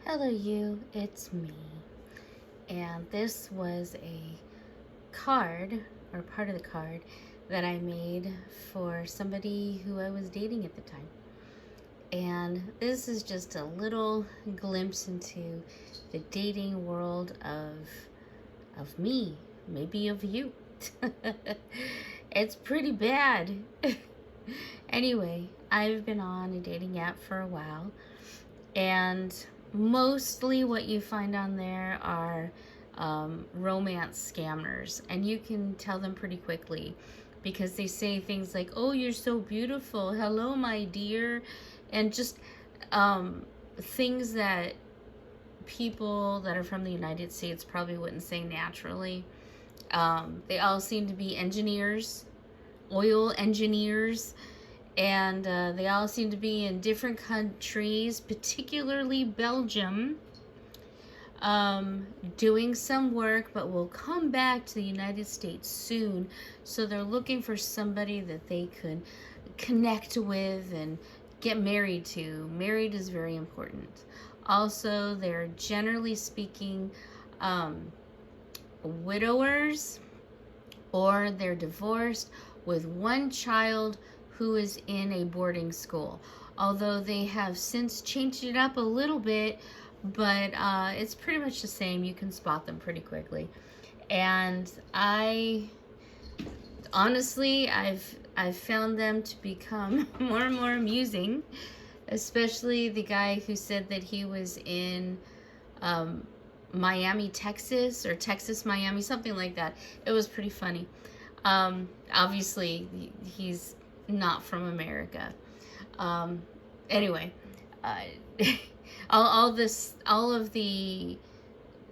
Hello, you, it's me. And this was a card, or part of the card, that I made for somebody who I was dating at the time. And this is just a little glimpse into the dating world of me, maybe of you. It's pretty bad. Anyway, I've been on a dating app for a while, and mostly what you find on there are romance scammers, and you can tell them pretty quickly because they say things like, "Oh, you're so beautiful. Hello, my dear," and just things that people that are from the United States probably wouldn't say naturally. They all seem to be engineers, oil engineers, and they all seem to be in different countries, particularly Belgium, doing some work, but will come back to the United States soon. So they're looking for somebody that they could connect with and get married to. Married is very important. Also, they're generally speaking widowers, or they're divorced with one child who is in a boarding school. Although they have since changed it up a little bit, but it's pretty much the same. You can spot them pretty quickly. And honestly, I've found them to become more and more amusing, especially the guy who said that he was in Miami, Texas, or Texas, Miami, something like that. It was pretty funny. Obviously, he's not from America. Anyway, all of the,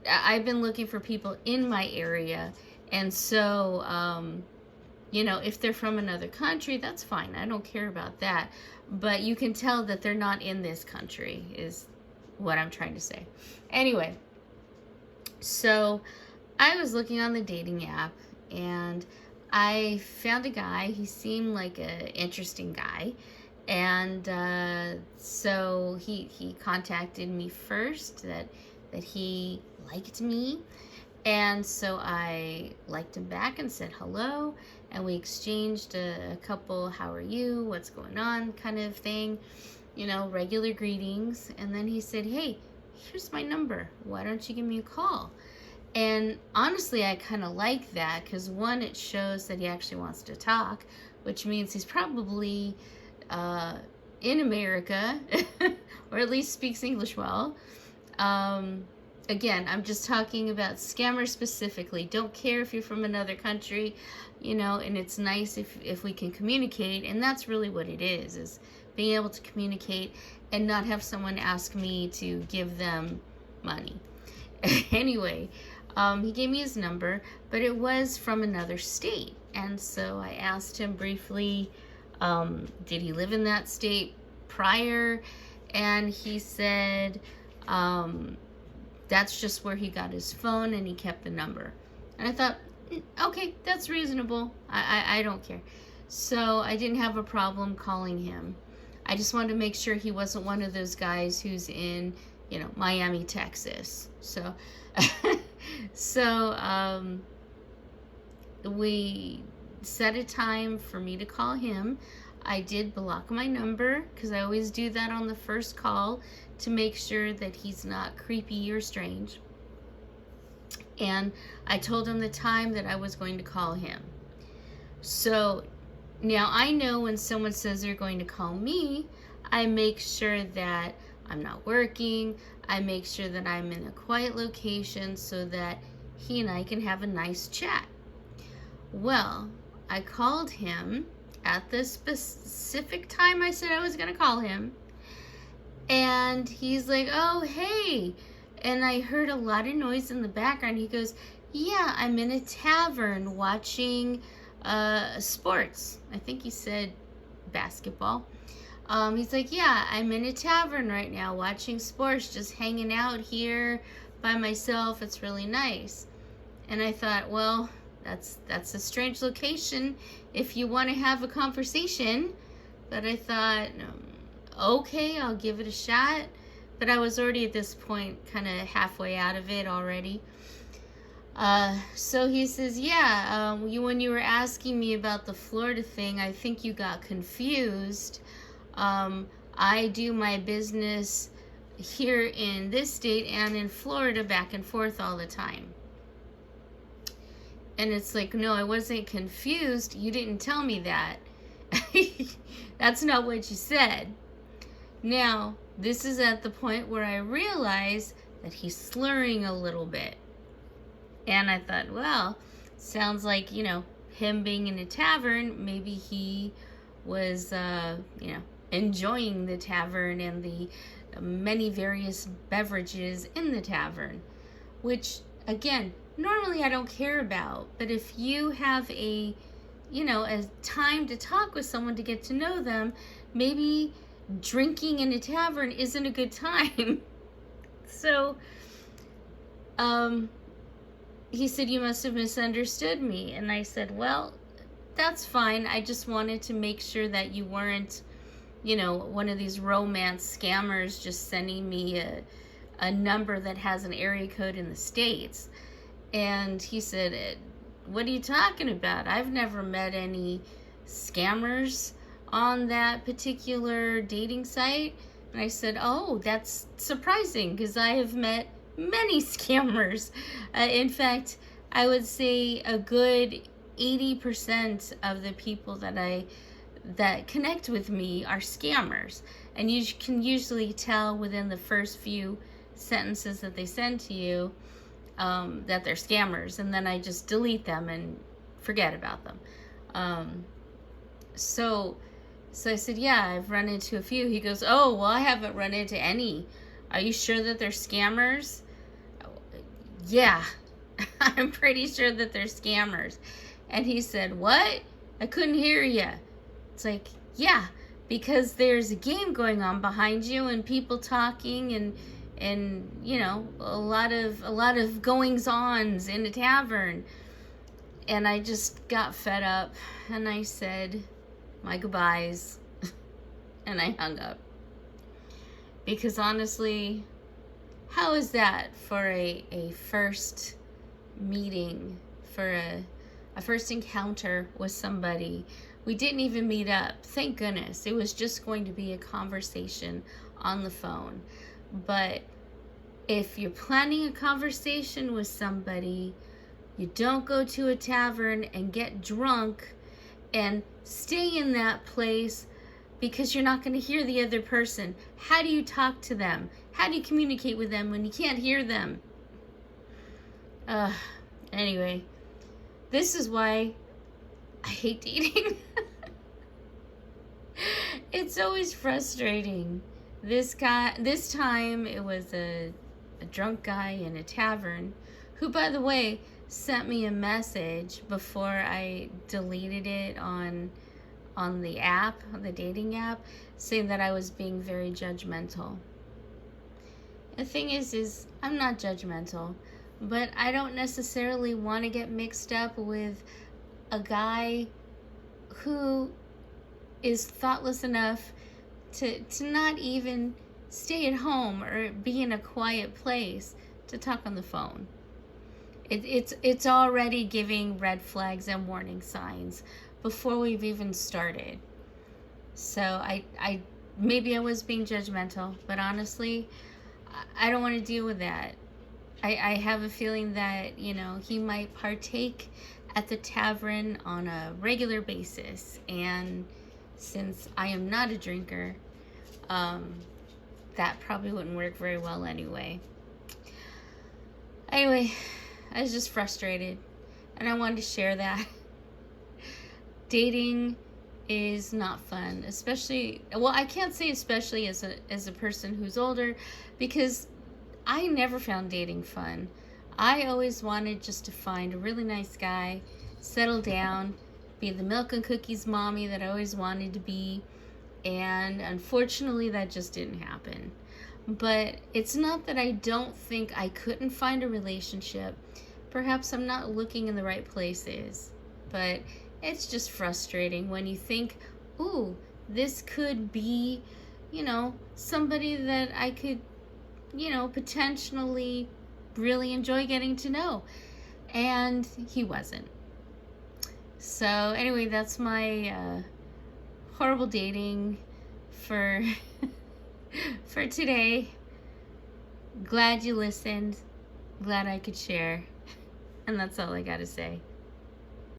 I've been looking for people in my area, and so, if they're from another country, that's fine. I don't care about that. But you can tell that they're not in this country, is what I'm trying to say. Anyway, so I was looking on the dating app, and I found a guy. He seemed like an interesting guy. And so he contacted me first, that he liked me. And so I liked him back and said hello. And we exchanged a couple, how are you, what's going on kind of thing. Regular greetings. And then he said, hey, here's my number. Why don't you give me a call? And honestly, I kind of like that because, one, it shows that he actually wants to talk, which means he's probably in America, or at least speaks English well. Again, I'm just talking about scammers specifically. Don't care if you're from another country, and it's nice if we can communicate, and that's really what it is being able to communicate and not have someone ask me to give them money. Anyway, he gave me his number, but it was from another state, and so I asked him briefly, did he live in that state prior? And he said that's just where he got his phone, and he kept the number. And I thought, okay, that's reasonable. I don't care. So I didn't have a problem calling him. I just wanted to make sure he wasn't one of those guys who's in, Miami, Texas. So we set a time for me to call him. I did block my number because I always do that on the first call to make sure that he's not creepy or strange. And I told him the time that I was going to call him. So now I know when someone says they're going to call me, I make sure that I'm not working. I make sure that I'm in a quiet location so that he and I can have a nice chat. Well, I called him at the specific time I said I was going to call him. And he's like, oh, hey. And I heard a lot of noise in the background. He goes, yeah, I'm in a tavern watching sports. I think he said basketball. He's like, yeah, I'm in a tavern right now watching sports, just hanging out here by myself. It's really nice. And I thought, well, that's a strange location if you want to have a conversation. But I thought, okay, I'll give it a shot. but I was already at this point kind of halfway out of it already. So he says, yeah, when you were asking me about the Florida thing, I think you got confused. I do my business here in this state and in Florida back and forth all the time. And it's like, no, I wasn't confused. You didn't tell me that. That's not what you said. Now, this is at the point where I realize that he's slurring a little bit. And I thought, well, sounds like, him being in a tavern, maybe he was, enjoying the tavern and the many various beverages in the tavern, which, again, normally I don't care about. But if you have a time to talk with someone to get to know them, maybe drinking in a tavern isn't a good time. So, he said, you must have misunderstood me. And I said, well, that's fine. I just wanted to make sure that you weren't, one of these romance scammers just sending me a number that has an area code in the States. And he said, what are you talking about? I've never met any scammers on that particular dating site. And I said, oh, that's surprising, because I have met many scammers. In fact, I would say a good 80% of the people that connect with me are scammers. And you can usually tell within the first few sentences that they send to you that they're scammers, and then I just delete them and forget about them. So I said, yeah, I've run into a few. He goes, oh, well, I haven't run into any. Are you sure that they're scammers? Yeah, I'm pretty sure that they're scammers. And he said, what? I couldn't hear you. It's like, yeah, because there's a game going on behind you and people talking and a lot of goings-ons in a tavern. And I just got fed up and I said my goodbyes and I hung up. Because honestly, how is that for a first meeting, for a first encounter with somebody? We didn't even meet up. Thank goodness. It was just going to be a conversation on the phone. But if you're planning a conversation with somebody, you don't go to a tavern and get drunk and stay in that place, because you're not going to hear the other person. How do you talk to them? How do you communicate with them when you can't hear them? Anyway, this is why I hate dating. It's always frustrating. This time it was a drunk guy in a tavern, who, by the way, sent me a message before I deleted it on the app, on the dating app, saying that I was being very judgmental. The thing is I'm not judgmental, but I don't necessarily want to get mixed up with a guy who is thoughtless enough to not even stay at home or be in a quiet place to talk on the phone. It's already giving red flags and warning signs before we've even started. So I maybe I was being judgmental, but honestly, I don't want to deal with that. I have a feeling that, he might partake at the tavern on a regular basis, and since I am not a drinker, that probably wouldn't work very well anyway. Anyway, I was just frustrated, and I wanted to share that. Dating is not fun, especially, well, I can't say especially as a person who's older, because I never found dating fun. I always wanted just to find a really nice guy, settle down, be the milk and cookies mommy that I always wanted to be, and unfortunately that just didn't happen. But it's not that I don't think I couldn't find a relationship. Perhaps I'm not looking in the right places, but it's just frustrating when you think, ooh, this could be, somebody that I could potentially really enjoy getting to know. And he wasn't. So anyway, that's my horrible dating for for today. Glad you listened. Glad I could share. And that's all I gotta say.